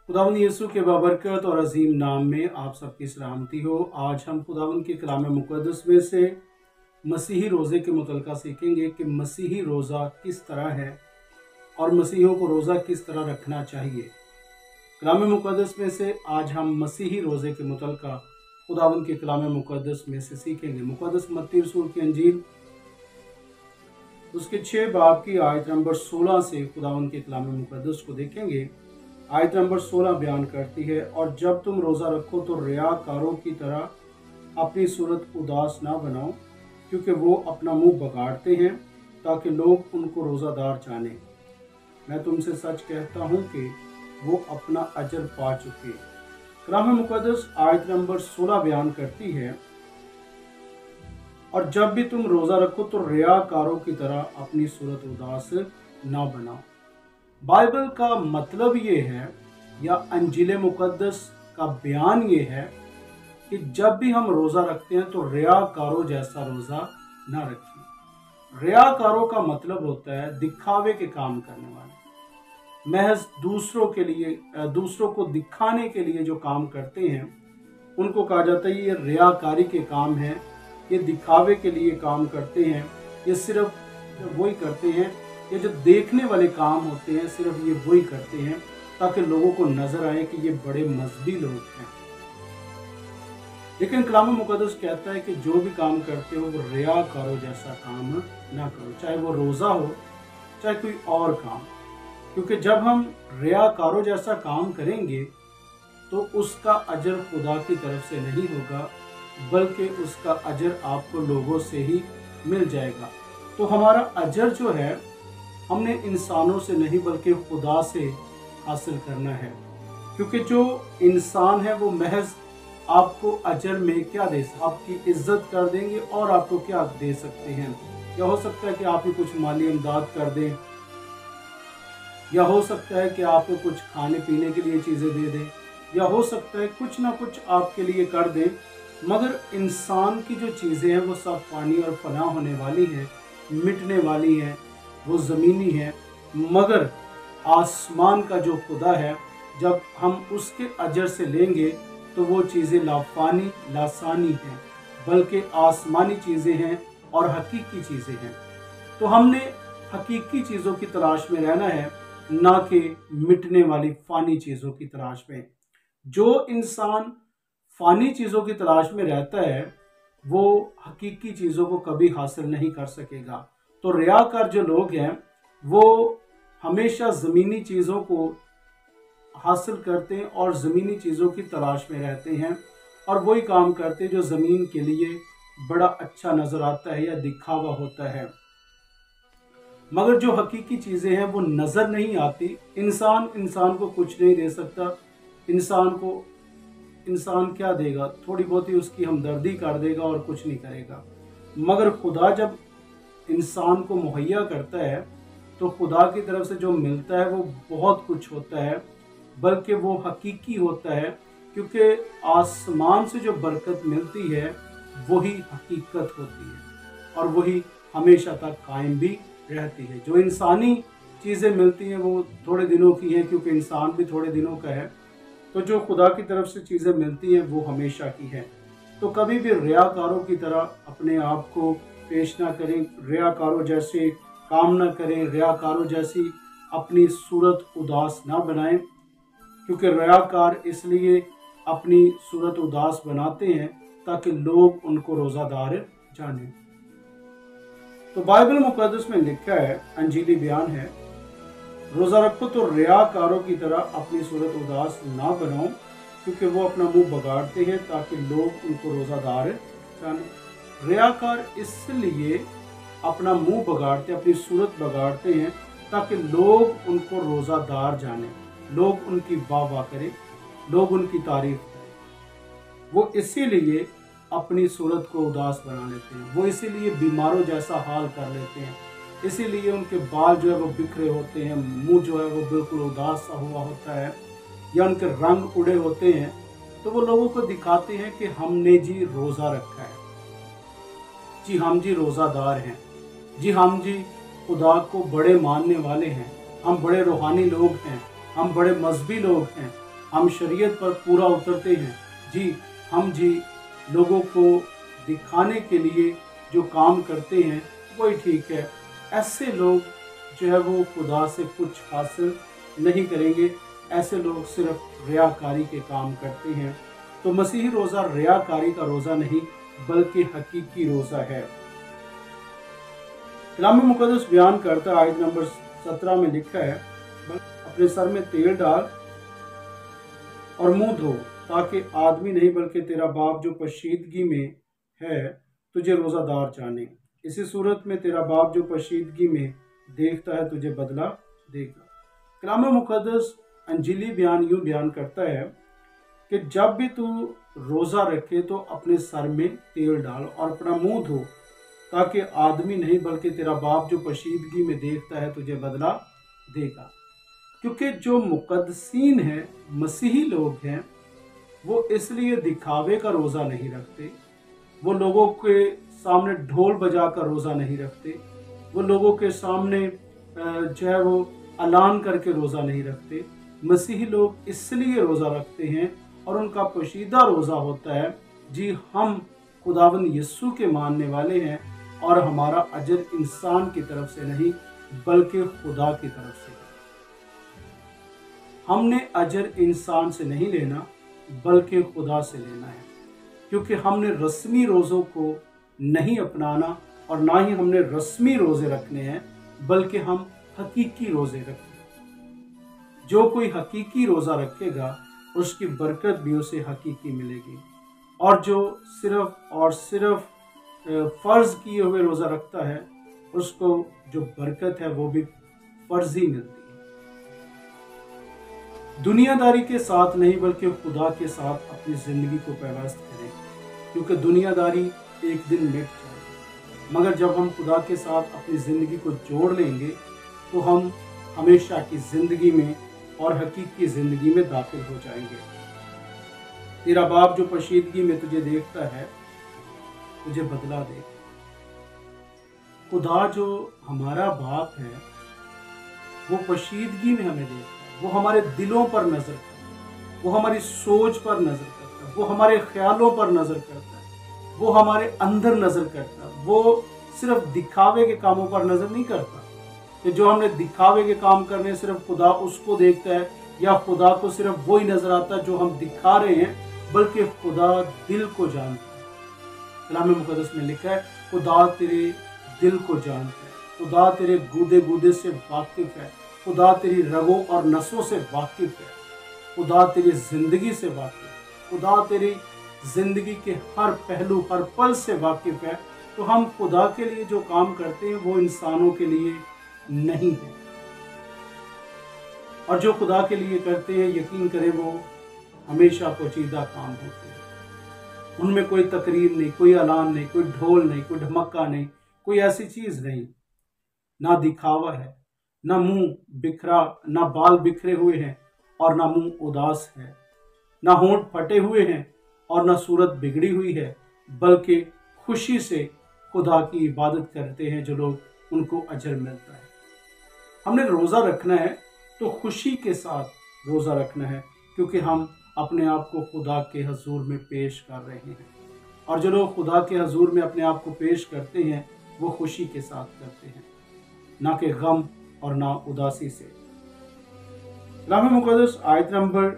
खुदावंद यीशु के बाबरकत और अजीम नाम में आप सबकी सलामती हो। आज हम खुदावंद के कलाम मुक़द्दस में से मसीही रोज़े के मुतल्लिक़ सीखेंगे कि मसीही रोज़ा किस तरह है और मसीहियों को रोज़ा किस तरह रखना चाहिए। कलाम मुक़द्दस में से आज हम मसीही रोज़े के मुतल्लिक़ खुदावंद के कलाम मुक़द्दस में से सीखेंगे। मुक़द्दस मत्ती रसूल की अंजील उसके 6 बाब की आयत नंबर 16 से खुदावंद के कलाम मुक़द्दस को देखेंगे। आयत नंबर 16 बयान करती है, और जब तुम रोज़ा रखो तो रियाकारों की तरह अपनी सूरत उदास ना बनाओ, क्योंकि वो अपना मुंह बगाड़ते हैं ताकि लोग उनको रोज़ादार जाने। मैं तुमसे सच कहता हूँ कि वो अपना अजर पा चुके। कलाम मुक़द्दस आयत नंबर 16 बयान करती है, और जब भी तुम रोज़ा रखो तो रियाकारों की तरह अपनी सूरत उदास ना बनाओ। बाइबल का मतलब ये है, या अंजील मुक़द्दस का बयान ये है कि जब भी हम रोज़ा रखते हैं तो रियाकारों जैसा रोज़ा ना रखें। रियाकारों का मतलब होता है दिखावे के काम करने वाले, महज दूसरों को दिखाने के लिए जो काम करते हैं उनको कहा जाता है ये रियाकारी के काम है। ये दिखावे के लिए काम करते हैं, ये सिर्फ वही करते हैं, ये जो देखने वाले काम होते हैं सिर्फ ये वही करते हैं ताकि लोगों को नजर आए कि ये बड़े मजहबी लोग हैं। लेकिन कलाम मुक़द्दस कहता है कि जो भी काम करते हो वो रियाकारों जैसा काम ना करो, चाहे वो रोज़ा हो चाहे कोई और काम। क्योंकि जब हम रियाकारों जैसा काम करेंगे तो उसका अजर खुदा की तरफ से नहीं होगा, बल्कि उसका अजर आपको लोगों से ही मिल जाएगा। तो हमारा अजर जो है हमने इंसानों से नहीं बल्कि खुदा से हासिल करना है। क्योंकि जो इंसान है वो महज आपको अजर में क्या दे सकते, आपकी इज्जत कर देंगे और आपको क्या दे सकते हैं। या हो सकता है कि आप ही कुछ माली इमदाद कर दें, या हो सकता है कि आपको कुछ खाने पीने के लिए चीज़ें दे दें, या हो सकता है कुछ ना कुछ आपके लिए कर दें। मगर इंसान की जो चीज़ें हैं वो सब फानी और फना होने वाली हैं, मिटने वाली हैं, वो ज़मीनी है। मगर आसमान का जो खुदा है, जब हम उसके अजर से लेंगे तो वो चीज़ें लाफानी लासानी हैं, बल्कि आसमानी चीज़ें हैं और हकीकी चीज़ें हैं। तो हमने हकीकी चीज़ों की तलाश में रहना है, ना कि मिटने वाली फ़ानी चीज़ों की तलाश में। जो इंसान फ़ानी चीज़ों की तलाश में रहता है वो हकीकी चीज़ों को कभी हासिल नहीं कर सकेगा। तो रियाकार जो लोग हैं वो हमेशा ज़मीनी चीज़ों को हासिल करते हैं और ज़मीनी चीज़ों की तलाश में रहते हैं, और वही काम करते हैं जो ज़मीन के लिए बड़ा अच्छा नज़र आता है या दिखावा होता है। मगर जो हकीकी चीज़ें हैं वो नज़र नहीं आती। इंसान को कुछ नहीं दे सकता। इंसान क्या देगा? थोड़ी बहुत ही उसकी हमदर्दी कर देगा और कुछ नहीं करेगा। मगर खुदा जब इंसान को मुहैया करता है तो खुदा की तरफ से जो मिलता है वो बहुत कुछ होता है, बल्कि वो हकीकी होता है। क्योंकि आसमान से जो बरकत मिलती है वही हकीकत होती है और वही हमेशा तक कायम भी रहती है। जो इंसानी चीज़ें मिलती हैं वो थोड़े दिनों की हैं, क्योंकि इंसान भी थोड़े दिनों का है। तो जो खुदा की तरफ से चीज़ें मिलती हैं वो हमेशा की है। तो कभी भी रियाकारों की तरह अपने आप को पेश ना करें, रियाकारों जैसे काम ना करें, रियाकारों जैसी अपनी सूरत उदास ना बनाएं। क्योंकि रियाकार इसलिए अपनी सूरत उदास बनाते हैं ताकि लोग उनको रोज़ादार जानें। तो बाइबल मुक़द्दस में लिखा है, अंजीली बयान है, रोज़ा रखो तो रियाकारों की तरह अपनी सूरत उदास ना बनाओ, क्योंकि वो अपना मुंह बगाड़ते हैं ताकि लोग उनको रोज़ादार जाने। रियाकार इसलिए अपना मुंह बगाड़ते, अपनी सूरत बगाड़ते हैं ताकि लोग उनको रोज़ादार जाने, लोग उनकी वाह वाह करें, लोग उनकी तारीफ करें। वो इसीलिए अपनी सूरत को उदास बना लेते हैं, वो इसीलिए बीमारों जैसा हाल कर लेते हैं, इसीलिए उनके बाल जो है वो बिखरे होते हैं, मुंह जो है वो बिल्कुल उदास सा हुआ होता है, या उनके रंग उड़े होते हैं। तो वो लोगों को दिखाते हैं कि हमने जी रोज़ा रखा है, जी हम जी रोज़ादार हैं, जी हम जी खुदा को बड़े मानने वाले हैं, हम बड़े रूहानी लोग हैं, हम बड़े मजहबी लोग हैं। हम शरीयत पर पूरा उतरते हैं जी लोगों को दिखाने के लिए जो काम करते हैं वही ठीक है। ऐसे लोग जो है वो खुदा से कुछ हासिल नहीं करेंगे। ऐसे लोग सिर्फ रियाकारी के काम करते हैं। तो मसीही रोज़ा रियाकारी का रोज़ा नहीं बल्कि हकीकी रोज़ा है। कलाम मुक़द्दस बयान करता है, आयत नंबर 17 में लिखा है, अपने सर में तेल डाल और मुंह धो, ताकि आदमी नहीं बल्कि तेरा बाप जो पोशीदगी में है तुझे रोज़ादार जाने। इसी सूरत में तेरा बाप जो पोशीदगी में देखता है तुझे बदला देगा। कलाम मुक़द्दस अंजीली बयान यूँ बयान करता है कि जब भी तू रोज़ा रखे तो अपने सर में तेल डाल और अपना मुंह धो, ताकि आदमी नहीं बल्कि तेरा बाप जो पोशीदगी में देखता है तुझे बदला देगा। क्योंकि जो मुक़द्दसीन हैं, मसीही लोग हैं, वो इसलिए दिखावे का रोज़ा नहीं रखते, वो लोगों के सामने ढोल बजा कर रोज़ा नहीं रखते, वो लोगों के सामने जो है वो ऐलान करके रोज़ा नहीं रखते। मसीही लोग इसलिए रोज़ा रखते हैं और उनका पोशीदा रोज़ा होता है, जी हम खुदावंद यीशु के मानने वाले हैं और हमारा अजर इंसान की तरफ से नहीं बल्कि खुदा की तरफ से। हमने अजर इंसान से नहीं लेना बल्कि खुदा से लेना है, क्योंकि हमने रस्मी रोज़ों को नहीं अपनाना और ना ही हमने रस्मी रोज़े रखने हैं, बल्कि हम हकीकी रोज़े रखने। जो कोई हकीकी रोज़ा रखेगा उसकी बरकत भी उसे हकीकी मिलेगी, और जो सिर्फ और सिर्फ फ़र्ज़ किए हुए रोज़ा रखता है उसको जो बरकत है वो भी फ़र्ज़ी मिलती है। दुनियादारी के साथ नहीं बल्कि खुदा के साथ अपनी ज़िंदगी को पैवस्त करें, क्योंकि दुनियादारी एक दिन मिट जाएगी, मगर जब हम खुदा के साथ अपनी ज़िंदगी को जोड़ लेंगे तो हम हमेशा की ज़िंदगी में और हकीकी ज़िंदगी में दाखिल हो जाएंगे। तेरा बाप जो पोशीदगी में तुझे देखता है तुझे बदला दे। खुदा जो हमारा बाप है वो पोशीदगी में हमें देखता है, वो हमारे दिलों पर नज़र करता है, वो हमारी सोच पर नज़र करता है, वो हमारे ख्यालों पर नज़र करता है, वो हमारे अंदर नज़र करता है। वो सिर्फ दिखावे के कामों पर नज़र नहीं करता कि जो हमने दिखावे के काम करने सिर्फ खुदा उसको देखता है, या खुदा को सिर्फ वही नज़र आता है जो हम दिखा रहे हैं, बल्कि खुदा दिल को जानता है। कलाम मुक़द्दस में लिखा है, खुदा तेरे दिल को जानता है, खुदा तेरे गूदे गूदे से वाकिफ है, खुदा तेरी रगों और नसों से वाकिफ है, खुदा तेरी ज़िंदगी से वाकिफ है, खुदा तेरी ज़िंदगी के हर पहलू हर पल से वाकिफ है। तो हम खुदा के लिए जो काम करते हैं वो इंसानों के लिए नहीं है, और जो खुदा के लिए करते हैं यकीन करें वो हमेशा पोशीदा काम होते हैं। उनमें कोई तकरीर नहीं, कोई ऐलान नहीं, कोई ढोल नहीं, कोई ढमक्का नहीं, कोई ऐसी चीज़ नहीं। ना दिखावा है, ना मुंह बिखरा, ना बाल बिखरे हुए हैं और ना मुंह उदास है, ना होंठ फटे हुए हैं और ना सूरत बिगड़ी हुई है, बल्कि खुशी से खुदा की इबादत करते हैं जो लोग उनको अजर मिलता है। हमने रोज़ा रखना है तो खुशी के साथ रोज़ा रखना है, क्योंकि हम अपने आप को खुदा के हजूर में पेश कर रहे हैं, और जो लोग खुदा के हजूर में अपने आप को पेश करते हैं वो खुशी के साथ करते हैं, ना कि गम और ना उदासी से। कलाम मुक़द्दस आयत नंबर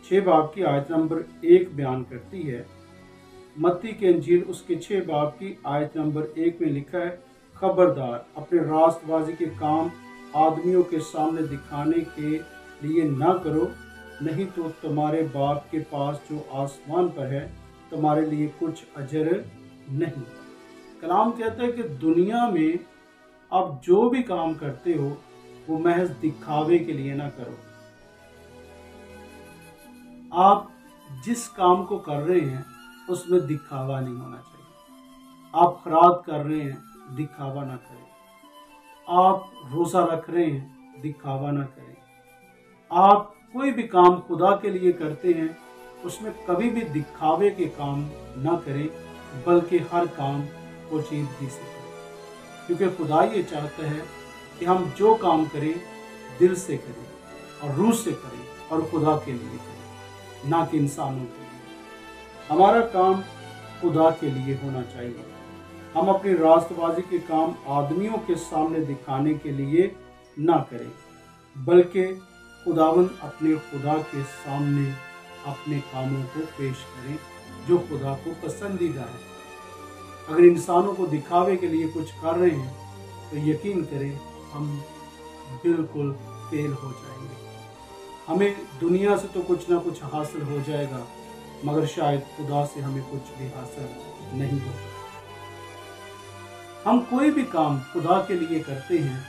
6 बाब की आयत नंबर 1 बयान करती है। मत्ती के अंजील उसके 6 बाब की आयत नंबर 1 में लिखा है, खबरदार अपने रास्तबाजी के काम आदमियों के सामने दिखाने के लिए ना करो, नहीं तो तुम्हारे बाप के पास जो आसमान पर है तुम्हारे लिए कुछ अजर नहीं। कलाम कहता है कि दुनिया में आप जो भी काम करते हो वो महज दिखावे के लिए ना करो। आप जिस काम को कर रहे हैं उसमें दिखावा नहीं होना चाहिए। आप खरात कर रहे हैं, दिखावा ना करें। आप रोज़ा रख रहे हैं, दिखावा ना करें। आप कोई भी काम खुदा के लिए करते हैं उसमें कभी भी दिखावे के काम ना करें, बल्कि हर काम पोशीदगी से करें, क्योंकि खुदा ये चाहता है कि हम जो काम करें दिल से करें और रूह से करें اور خدا کے لیے کریں، نہ کہ انسانوں کے لیے۔ ہمارا کام خدا کے لیے ہونا چاہیے۔ ہم اپنی راست بازی کے کام آدمیوں کے سامنے دکھانے کے لیے نہ کریں، بلکہ خداوند اپنے خدا کے سامنے اپنے کاموں کو پیش کریں جو خدا کو پسندیدہ ہے۔ اگر انسانوں کو دکھاوے کے لیے کچھ کر رہے ہیں تو یقین کریں ہم بالکل فیل ہو جائیں گے۔ ہمیں دنیا سے تو کچھ نہ کچھ حاصل ہو جائے گا، مگر شاید خدا سے ہمیں کچھ بھی حاصل نہیں ہوگا۔ ہم کوئی بھی کام خدا کے لیے کرتے ہیں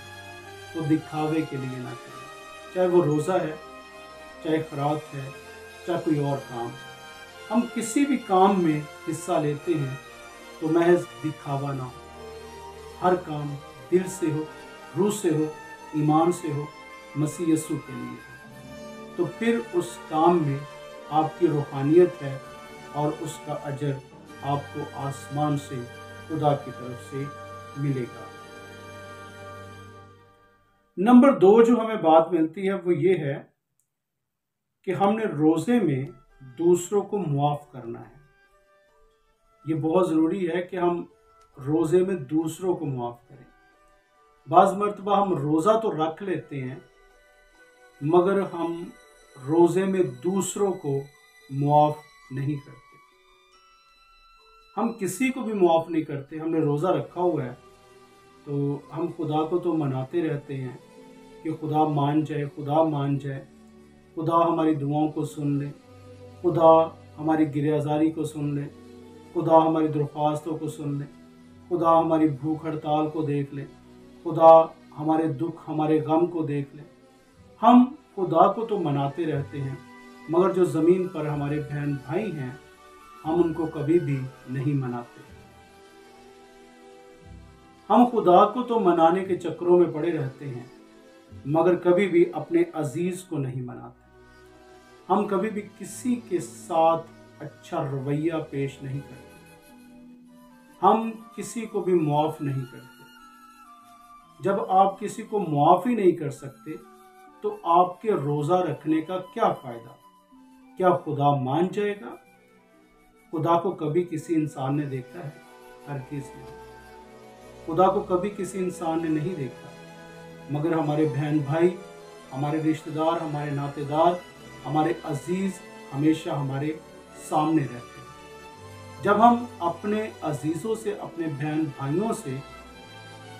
تو دکھاوے کے لیے نہ کریں، چاہے وہ روزہ ہے، چاہے خیرات ہے، چاہے کوئی اور کام۔ ہم کسی بھی کام میں حصہ لیتے ہیں تو محض دکھاوا نہ ہو، ہر کام دل سے ہو، روح سے ہو، ایمان سے ہو، مسیح یسوع کے لیے ہو، تو پھر اس کام میں آپ کی روحانیت ہے اور اس کا اجر آپ کو آسمان سے خدا کی طرف سے ملے گا۔ نمبر 2 جو ہمیں بات ملتی ہے وہ یہ ہے کہ ہم نے روزے میں دوسروں کو معاف کرنا ہے۔ یہ بہت ضروری ہے کہ ہم روزے میں دوسروں کو معاف کریں۔ بعض مرتبہ ہم روزہ تو رکھ لیتے ہیں مگر ہم روزے میں دوسروں کو معاف نہیں کرتے۔ ہم کسی کو بھی معاف نہیں کرتے۔ ہم نے روزہ رکھا ہوا ہے تو ہم خدا کو تو مناتے رہتے ہیں کہ خدا مان جائے، خدا مان جائے، خدا ہماری دعاؤں کو سن لے، خدا ہماری گریہ زاری کو سن لے، خدا ہماری درخواستوں کو سن لے، خدا ہماری بھوک ہڑتال کو دیکھ لے، خدا ہمارے دکھ ہمارے غم کو دیکھ لے۔ ہم خدا کو تو مناتے رہتے ہیں مگر جو زمین پر ہمارے بہن بھائی ہیں ہم ان کو کبھی بھی نہیں مناتے۔ ہم خدا کو تو منانے کے چکروں میں پڑے رہتے ہیں مگر کبھی بھی اپنے عزیز کو نہیں مناتے۔ ہم کبھی بھی کسی کے ساتھ اچھا رویہ پیش نہیں کرتے، ہم کسی کو بھی معاف نہیں کرتے۔ جب آپ کسی کو معاف ہی نہیں کر سکتے تو آپ کے روزہ رکھنے کا کیا فائدہ؟ کیا خدا مان جائے گا؟ خدا کو کبھی کسی انسان نے دیکھا ہے؟ ہرگز نہیں۔ خدا کو کبھی کسی انسان نے نہیں دیکھا مگر ہمارے بہن بھائی، ہمارے رشتہ دار، ہمارے ناطے دار، ہمارے عزیز ہمیشہ ہمارے سامنے رہتے ہیں۔ جب ہم اپنے عزیزوں سے، اپنے بہن بھائیوں سے،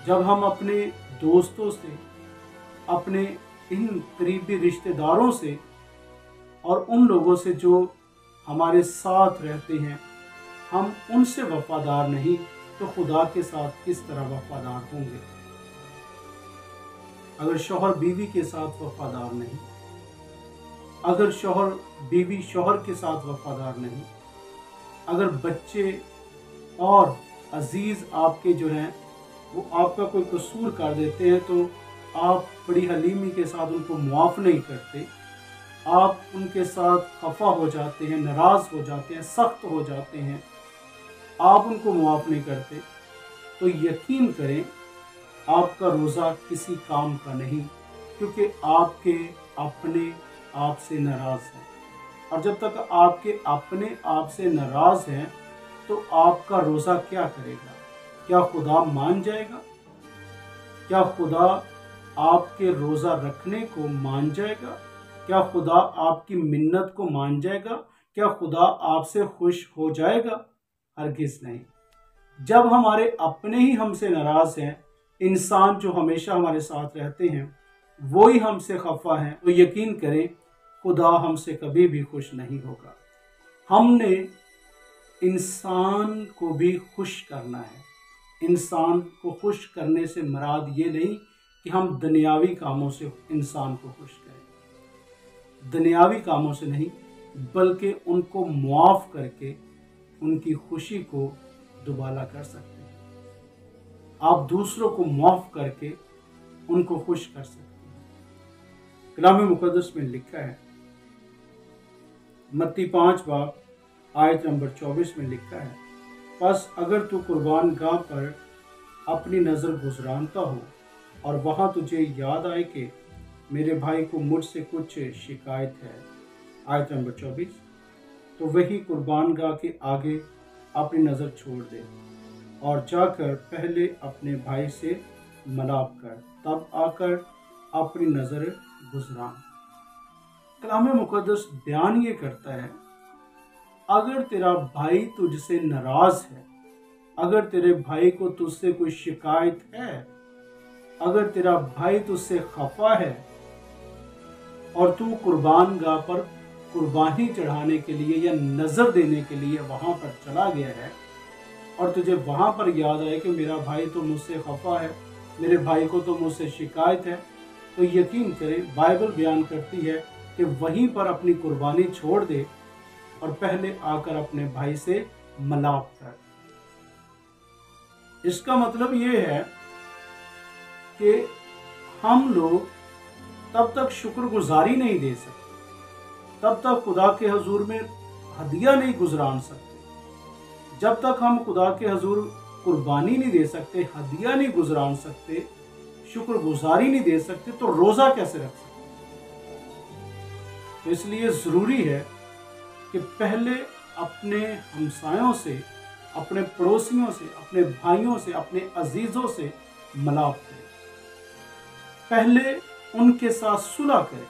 جب ہم اپنے دوستوں سے، اپنے ان قریبی رشتہ داروں سے اور ان لوگوں سے جو ہمارے ساتھ رہتے ہیں ہم ان سے وفادار نہیں تو خدا کے ساتھ کس طرح وفادار ہوں گے؟ اگر شوہر بیوی کے ساتھ وفادار نہیں، اگر شوہر بیوی شوہر کے ساتھ وفادار نہیں، اگر بچے اور عزیز آپ کے جو ہیں وہ آپ کا کوئی قصور کر دیتے ہیں تو آپ بڑی حلیمی کے ساتھ ان کو معاف نہیں کرتے، آپ ان کے ساتھ خفا ہو جاتے ہیں، ناراض ہو جاتے ہیں، سخت ہو جاتے ہیں، آپ ان کو معاف نہیں کرتے، تو یقین کریں آپ کا روزہ کسی کام کا نہیں، کیونکہ آپ کے اپنے آپ سے ناراض ہیں۔ اور جب تک آپ کے اپنے آپ سے ناراض ہیں تو آپ کا روزہ کیا کرے گا؟ کیا خدا مان جائے گا؟ کیا خدا آپ کے روزہ رکھنے کو مان جائے گا؟ کیا خدا آپ کی منت کو مان جائے گا؟ کیا خدا آپ سے خوش ہو جائے گا؟ ہرگز نہیں۔ جب ہمارے اپنے ہی ہم سے ناراض ہیں، انسان جو ہمیشہ ہمارے ساتھ رہتے ہیں وہی ہم سے خفا ہیں، تو یقین کریں خدا ہم سے کبھی بھی خوش نہیں ہوگا۔ ہم نے انسان کو بھی خوش کرنا ہے۔ انسان کو خوش کرنے سے مراد یہ نہیں کہ ہم دنیاوی کاموں سے انسان کو خوش کریں، دنیاوی کاموں سے نہیں بلکہ ان کو معاف کر کے ان کی خوشی کو دوبالا کر سکتے ہیں۔ آپ دوسروں کو معاف کر کے ان کو خوش کر سکتے ہیں۔ کلام مقدس میں لکھا ہے، متی 5 باب آیت نمبر 24 میں لکھا ہے، پس اگر تو قربان گاہ پر اپنی نظر گزرانتا ہو اور وہاں تجھے یاد آئے کہ मेरे भाई को मुझसे कुछ शिकायत है, आयत नंबर 24, तो वही कुर्बानगाह के आगे अपनी नज़र छोड़ दे और जाकर पहले अपने भाई से मलाप कर, तब आकर अपनी नज़र गुजरान। कलाम मुक़द्दस बयान ये करता है, अगर तेरा भाई तुझसे नाराज है, अगर तेरे भाई को तुझसे कोई शिकायत है, अगर तेरा भाई तुझसे खफा है और तू कुर्बानगाह पर कुर्बानी चढ़ाने के लिए या नजर देने के लिए वहां पर चला गया है और तुझे वहां पर याद आए कि मेरा भाई तो मुझसे खफा है, मेरे भाई को तो मुझसे शिकायत है, तो यकीन करें बाइबल बयान करती है कि वहीं पर अपनी कुर्बानी छोड़ दे और पहले आकर अपने भाई से मलाप कर। इसका मतलब ये है कि हम लोग तब तक शुक्रगुजारी नहीं दे सकते, तब तक खुदा के हजूर में हदिया नहीं गुजरान सकते, जब तक हम खुदा के हजूर कुर्बानी नहीं दे सकते, हदिया नहीं गुजरान सकते, शुक्रगुजारी नहीं दे सकते, तो रोजा कैसे रख सकते। तो इसलिए जरूरी है कि पहले अपने हमसायों से, अपने पड़ोसियों से, अपने भाइयों से, अपने अजीजों से मलाप करें, पहले उनके साथ सुलह करें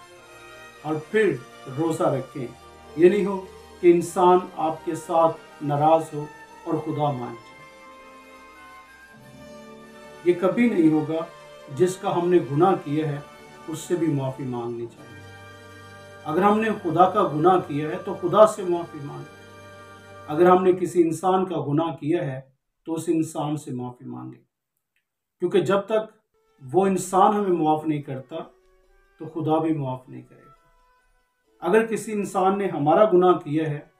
और फिर रोजा रखें। ये नहीं हो कि इंसान आपके साथ नाराज हो और खुदा मान जाए। ये कभी नहीं होगा। जिसका हमने गुनाह किया है उससे भी माफी मांगनी चाहिए। अगर हमने खुदा का गुनाह किया है तो खुदा से माफी मांगे। अगर हमने किसी इंसान का गुनाह किया है तो उस इंसान से माफी मांगे, क्योंकि जब तक वो इंसान हमें माफ नहीं करता तो खुदा भी माफ नहीं करेगा। अगर किसी इंसान ने हमारा गुनाह किया है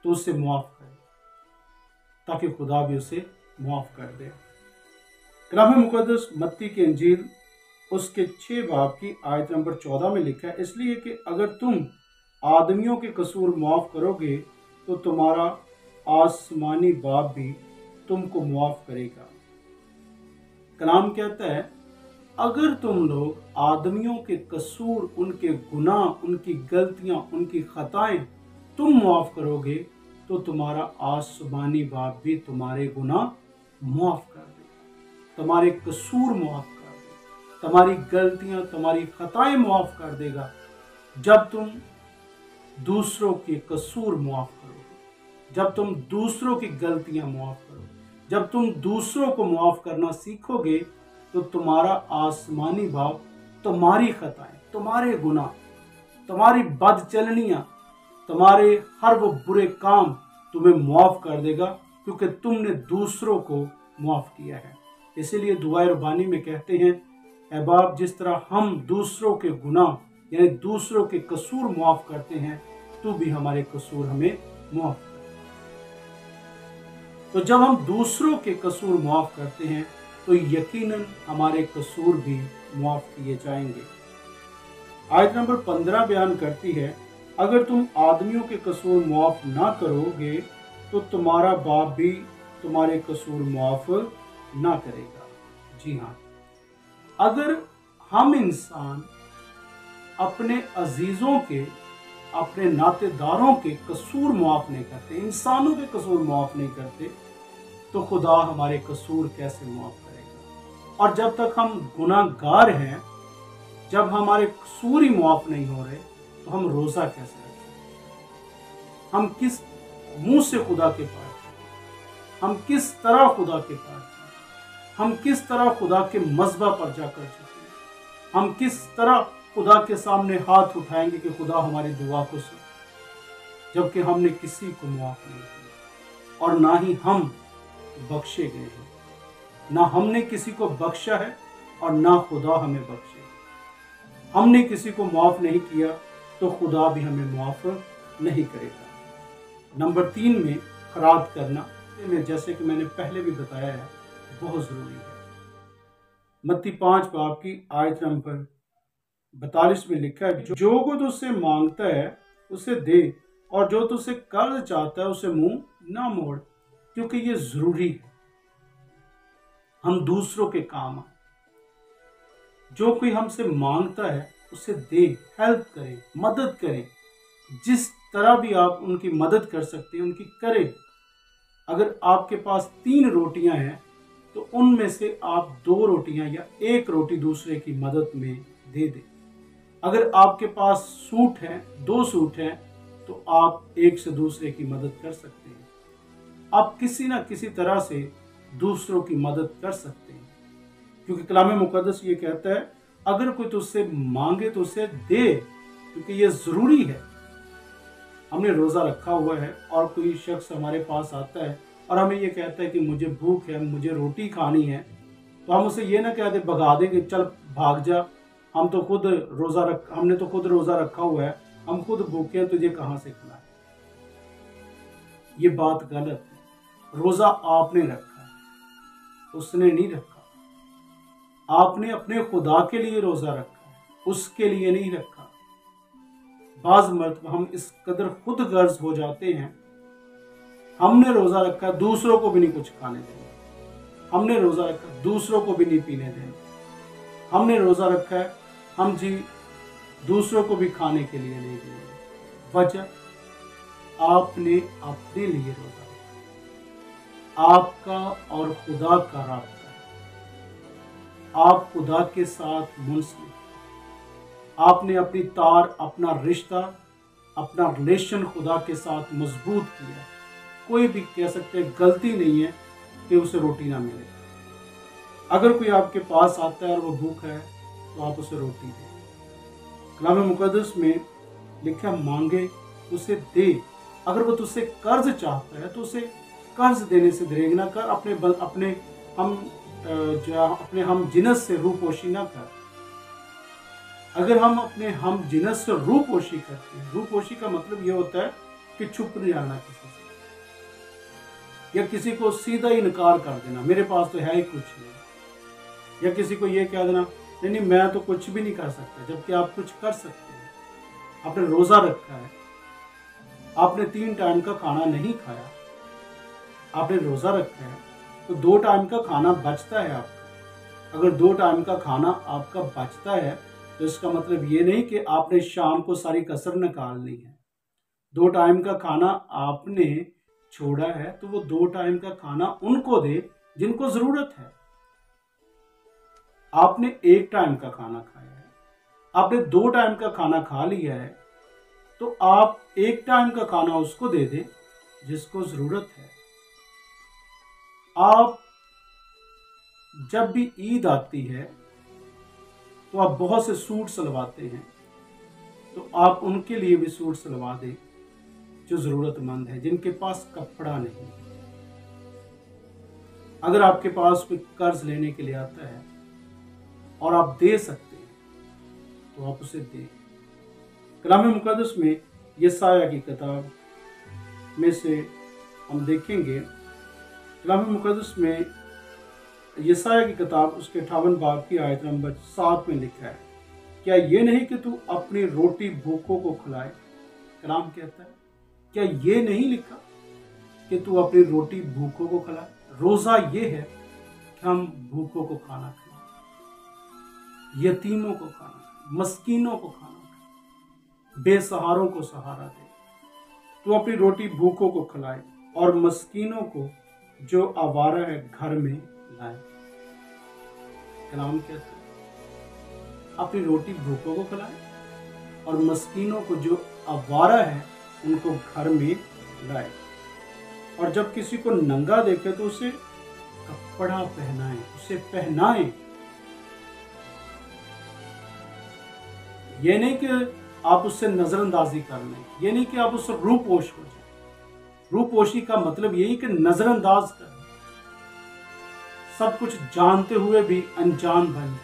तो उससे माफ करे, ताकि खुदा भी उसे माफ कर दे। कलाम मुक़द्दस मत्ती की इंजील उसके 6 बाब की आयत नंबर 14 में लिखा है, इसलिए कि अगर तुम आदमियों के कसूर माफ करोगे तो तुम्हारा आसमानी बाप भी तुमको माफ करेगा। कलाम कहता है, अगर तुम लोग आदमियों के कसूर, उनके गुनाह, उनकी गलतियां, उनकी खताएं तुम माफ करोगे तो तुम्हारा आसमानी बाप भी तुम्हारे गुनाह माफ कर देगा, तुम्हारे कसूर माफ कर देगा, तुम्हारी गलतियां, तुम्हारी खताएं माफ कर देगा। जब तुम दूसरों के कसूर माफ करोगे, जब तुम दूसरों की गलतियां माफ करोगे, जब तुम दूसरों को माफ करना सीखोगे तो तुम्हारा आसमानी बाप तुम्हारी खताएं, तुम्हारे गुनाह, तुम्हारी बदचलनियां, तुम्हारे हर वो बुरे काम तुम्हें माफ कर देगा, क्योंकि तुमने दूसरों को माफ किया है। इसीलिए दुआए रबानी में कहते हैं, ऐ बाप, जिस तरह हम दूसरों के गुनाह यानी दूसरों के कसूर माफ करते हैं, तू भी हमारे कसूर हमें माफ कर। तो जब हम दूसरों के कसूर माफ करते हैं तो यकीनन हमारे कसूर भी माफ किए जाएंगे। आयत नंबर 15 बयान करती है, अगर तुम आदमियों के कसूर माफ ना करोगे तो तुम्हारा बाप भी तुम्हारे कसूर माफ ना करेगा। जी हाँ, अगर हम इंसान अपने अजीजों के, अपने नातेदारों के कसूर माफ नहीं करते, इंसानों के कसूर माफ नहीं करते, तो खुदा हमारे कसूर कैसे माफ करेगा। और जब तक हम गुनाहगार हैं, जब हमारे कसूर ही माफ नहीं हो रहे, तो हम रोजा कैसे रखें। हम किस मुंह से खुदा के पास, हम किस तरह खुदा के पास, हम किस तरह खुदा के मज़बा पर जाकर झुकें, हम किस तरह खुदा के सामने हाथ उठाएंगे कि खुदा हमारी दुआ को सुन, जबकि हमने किसी को माफ नहीं किया और ना ही हम बख्शे गए हैं। ना हमने किसी को बख्शा है और ना खुदा हमें बख्शे। हमने किसी को माफ नहीं किया तो खुदा भी हमें माफ नहीं करेगा। नंबर 3 में खराद करना, में जैसे कि मैंने पहले भी बताया है, बहुत जरूरी है। मत्ती 5 बाब की आयत नंबर 42 में लिखा है, जो को तुझसे मांगता है उसे दे, और जो तुझसे कर्ज चाहता है उसे मुंह ना मोड़, क्योंकि ये जरूरी है। हम दूसरों के काम आए। जो कोई हमसे मांगता है اسے دیں، ہیلپ کریں، مدد کریں، جس طرح بھی آپ ان کی مدد کر سکتے ہیں ان کی کریں۔ اگر آپ کے پاس 3 روٹیاں ہیں تو ان میں سے آپ 2 روٹیاں یا 1 روٹی دوسرے کی مدد میں دے دیں۔ اگر آپ کے پاس سوٹ ہیں، 2 سوٹ ہیں، تو آپ ایک سے دوسرے کی مدد کر سکتے ہیں۔ آپ کسی نہ کسی طرح سے دوسروں کی مدد کر سکتے ہیں، کیونکہ کلام مقدس یہ کہتا ہے اگر کوئی تجھ سے مانگے تو اسے دے، کیونکہ یہ ضروری ہے۔ ہم نے روزہ رکھا ہوا ہے اور کوئی شخص ہمارے پاس آتا ہے اور ہمیں یہ کہتا ہے کہ مجھے بھوک ہے، مجھے روٹی کھانی ہے، تو ہم اسے یہ نہ کہتے بھگا دیں کہ چل بھاگ جا، ہم نے تو خود روزہ رکھا ہوا ہے، ہم خود بھوکے ہیں، تجھے کہاں سے کھلائیں۔ یہ بات غلط ہے۔ روزہ آپ نے رکھا ہے، اس نے نہیں رکھا۔ آپ نے اپنے خدا کے لیے روزہ رکھا ہے، اس کے لیے نہیں رکھا۔ بعض مرتبہ ہم اس قدر خود غرض ہو جاتے ہیں، ہم نے روزہ رکھا ہے، دوسروں کو بھی نہیں کچھ کھانے دینا، ہم نے روزہ رکھا ہے، دوسروں کو بھی نہیں پینے دینا، ہم نے روزہ رکھا ہے، ہم دوسروں کو بھی کھانے کے لیے نہیں دیں گے۔ وجہ آپ نے اپنے لیے روزہ رکھا۔ آپ کا اور خدا کا رابطہ ہے، آپ خدا کے ساتھ منسلک، آپ نے اپنی تار، اپنا رشتہ، اپنا ریلیشن خدا کے ساتھ مضبوط کیا۔ کوئی بھی کہہ سکتے غلطی نہیں ہے کہ اسے روٹی نہ ملے۔ اگر کوئی آپ کے پاس آتا ہے اور وہ بھوکا ہے تو آپ اسے روٹی دیں۔ کلام مقدس میں لکھا مانگے اسے دے۔ اگر وہ تجھ سے قرض چاہتا ہے تو اسے قرض دینے سے دریغ نہ کر، اپنے ہم جنس سے روح پوشی نہ کر۔ اگر ہم اپنے ہم جنس سے روح پوشی کرتے ہیں، روح پوشی کا مطلب یہ ہوتا ہے کہ چھپ نہیں جانا کسی سے، یا کسی کو سیدھا انکار کر دینا، میرے پاس تو ہے ہی کچھ نہیں، یا کسی کو یہ کہہ دینا نہیں میں تو کچھ بھی نہیں کر سکتا، جبکہ آپ کچھ کر سکتے ہیں۔ آپ نے روزہ رکھا ہے، آپ نے 3 ٹائم کا کھانا نہیں کھایا، آپ نے روزہ رکھا ہے تو 2 ٹائم کا کھانا بچتا ہے آپ کا۔ اگر 2 ٹائم کا کھانا آپ کا بچتا ہے تو اس کا مطلب یہ نہیں کہ آپ نے شام کو ساری کسر نکالنی ہے۔ 2 ٹائم کا کھانا آپ نے چھوڑا ہے تو وہ 2 ٹائم کا کھانا ان کو دے جن کو ضرورت ہے۔ آپ نے 1 ٹائم کا کھانا کھایا ہے، آپ نے 2 ٹائم کا کھانا کھا لیا ہے تو آپ 1 ٹائم کا کھانا اس کو دے دیں جس کو ضرورت ہے۔ آپ جب بھی عید آتی ہے تو آپ بہت سے سوٹ سلواتے ہیں، تو آپ ان کے لیے بھی سوٹ سلوا دیں جو ضرورت مند ہے، جن کے پاس کپڑا نہیں۔ اگر آپ کے پاس کوئی قرض لینے کے لیے آتا ہے اور آپ دے سکتے ہیں تو آپ اسے دیں۔ کلام مقدس میں یسایہ کی کتاب میں سے ہم دیکھیں گے، کلام مقدس میں یسایہ کی کتاب اس کے 58 باب کی آیت نمبر 7 میں لکھا ہے، کیا یہ نہیں کہ تو اپنی روٹی بھوکوں کو کھلائے؟ کلام کہتا ہے کیا یہ نہیں لکھا کہ تو اپنی روٹی بھوکوں کو کھلائے؟ روزہ یہ ہے کہ ہم بھوکوں کو کھانا کھلائیں، یتیموں کو کھانا کھلائیں، مسکینوں کو کھانا کھلائیں، بے سہاروں کو سہارا دے۔ تو اپنی روٹی بھوکوں کو کھلائے اور مسکینوں کو جو آوارہ ہے گھر میں لائے۔ کلام کہتا ہے اپنی روٹی بھوکوں کو کھلائے اور مسکینوں کو جو آوارہ ہے ان کو گھر میں لائے، اور جب کسی کو ننگا دیکھے تو اسے کپڑا پہنائیں، اسے پہنائیں۔ یہ نہیں کہ آپ اس سے نظر اندازی کر لیں، یہ نہیں کہ آپ اس سے روح پوش ہو جائیں۔ روح پوشی کا مطلب یہی کہ نظر انداز کریں، سب کچھ جانتے ہوئے بھی انجان بن جائیں۔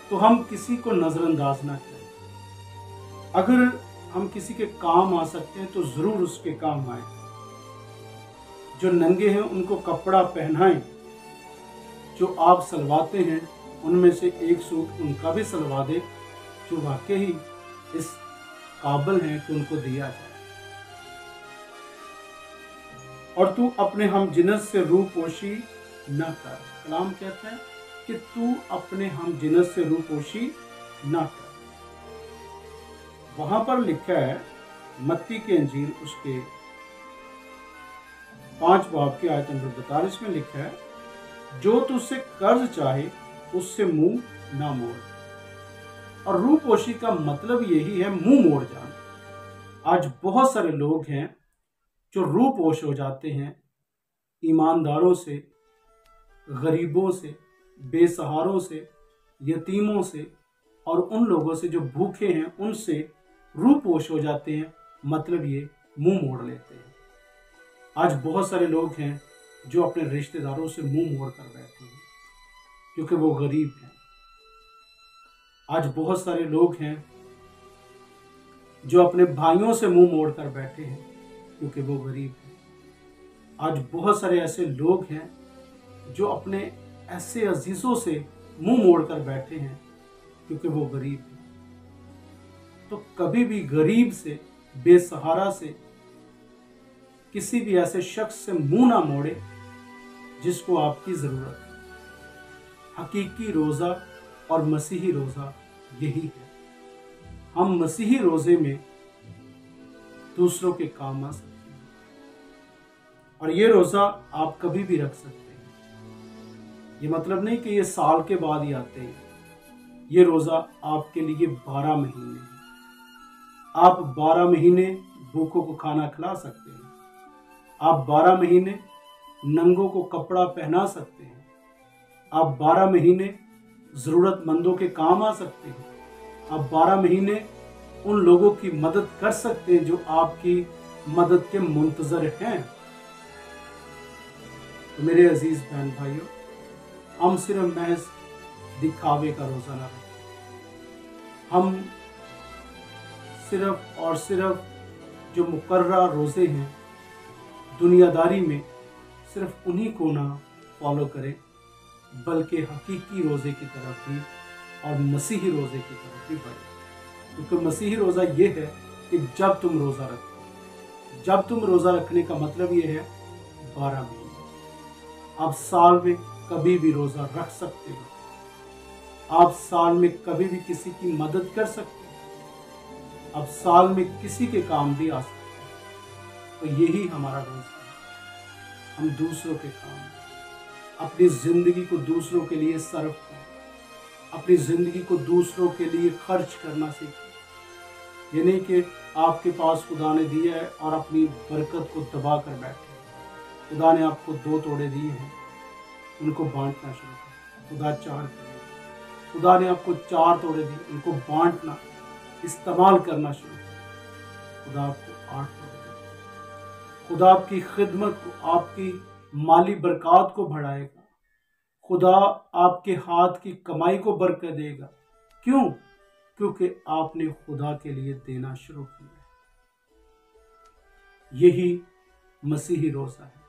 تو ہم کسی کو نظر انداز نہ کریں۔ اگر ہم کسی کے کام آ سکتے ہیں تو ضرور اس کے کام آئیں۔ جو ننگے ہیں ان کو کپڑا پہنائیں، جو آپ سلواتے ہیں ان میں سے 1 سوٹ ان کا بھی سلوا دے جو واقعی اس قابل ہیں کہ ان کو دیا جائے۔ اور تو اپنے ہم جنس سے روح پوشی نہ کر۔ کلام کہتا ہے کہ तू अपने हम जिनस से रूपोशी ना कर। वहां पर लिखा है मत्ती की अंजील उसके 5 बाब की आयत नंबर 42 में लिखा है, जो तुझसे कर्ज चाहे उससे मुंह ना मोड़। और रूपोशी का मतलब यही है मुंह मोड़ जाना। आज बहुत सारे लोग हैं जो रूपोश हो जाते हैं ईमानदारों से, गरीबों से, बेसहारों से, यतीमों से और उन लोगों से जो भूखे हैं उनसे रूपोश हो जाते हैं, मतलब ये मुंह मोड़ लेते हैं। आज बहुत सारे लोग हैं जो अपने रिश्तेदारों से मुंह मोड़ कर बैठे हैं क्योंकि वो गरीब हैं। आज बहुत सारे लोग हैं जो अपने भाइयों से मुंह मोड़ कर बैठे हैं क्योंकि वो गरीब हैं। आज बहुत सारे ऐसे लोग हैं जो अपने ऐसे अजीजों से मुंह मोड़ कर बैठे हैं क्योंकि वो गरीब हैं। तो कभी भी गरीब से, बेसहारा से, किसी भी ऐसे शख्स से मुंह ना मोड़े जिसको आपकी जरूरत है। हकीकी रोजा और मसीही रोजा यही है। हम मसीही रोजे में दूसरों के काम आ सकते हैं और ये रोजा आप कभी भी रख सकते हैं। ये मतलब नहीं कि ये साल के बाद ही आते हैं। ये रोजा आपके लिए 12 महीने है। आप 12 महीने भूखों को खाना खिला सकते हैं। आप 12 महीने नंगों को कपड़ा पहना सकते हैं। आप 12 महीने जरूरतमंदों के काम आ सकते हैं। आप 12 महीने उन लोगों की मदद कर सकते हैं जो आपकी मदद के मुंतजर हैं। तो मेरे अजीज बहन भाइयों, हम सिर्फ महज दिखावे का रोजा ना रखें। हम सिर्फ और सिर्फ जो मुकर्रर रोजे हैं दुनियादारी में, सिर्फ उन्हीं को ना फॉलो करें, बल्कि हकीकी रोजे की तरफ भी और मसीही रोजे की तरफ भी बढ़े। क्योंकि मसीही रोजा ये है कि जब तुम रोजा रखो, जब तुम रोजा रखने का मतलब ये है 12 महीने। आप साल में कभी भी रोजा रख सकते हो। आप साल में कभी भी किसी की मदद कर सकते हो। आप साल में किसी के काम भी आ सकते हो। तो यही हमारा रोजा है। हम दूसरों के काम, अपनी जिंदगी को दूसरों के लिए सर्व करें, अपनी जिंदगी को दूसरों के लिए खर्च करना सीखें। ये नहीं कि आपके पास खुदा ने दिया है और अपनी बरकत को दबा कर बैठे। खुदा ने आपको 2 तोड़े दिए हैं, उनको बांटना शुरू करें। खुदा 4 करें। खुदा ने आपको 4 तोड़े दिए, उनको बांटना, इस्तेमाल करना शुरू करें। खुदा आपको 8 तोड़े दिए। खुदा आपकी खिदमत को, आपकी माली बरकत को बढ़ाएगा। खुदा आपके हाथ की कमाई को बरकत देगा। क्यों? क्योंकि आपने खुदा के लिए देना शुरू किया है। यही मसीही रोजा है,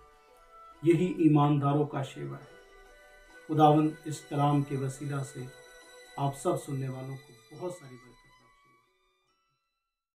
यही ईमानदारों का शेवा है। खुदावंद इस कलाम के वसीला से आप सब सुनने वालों को बहुत सारी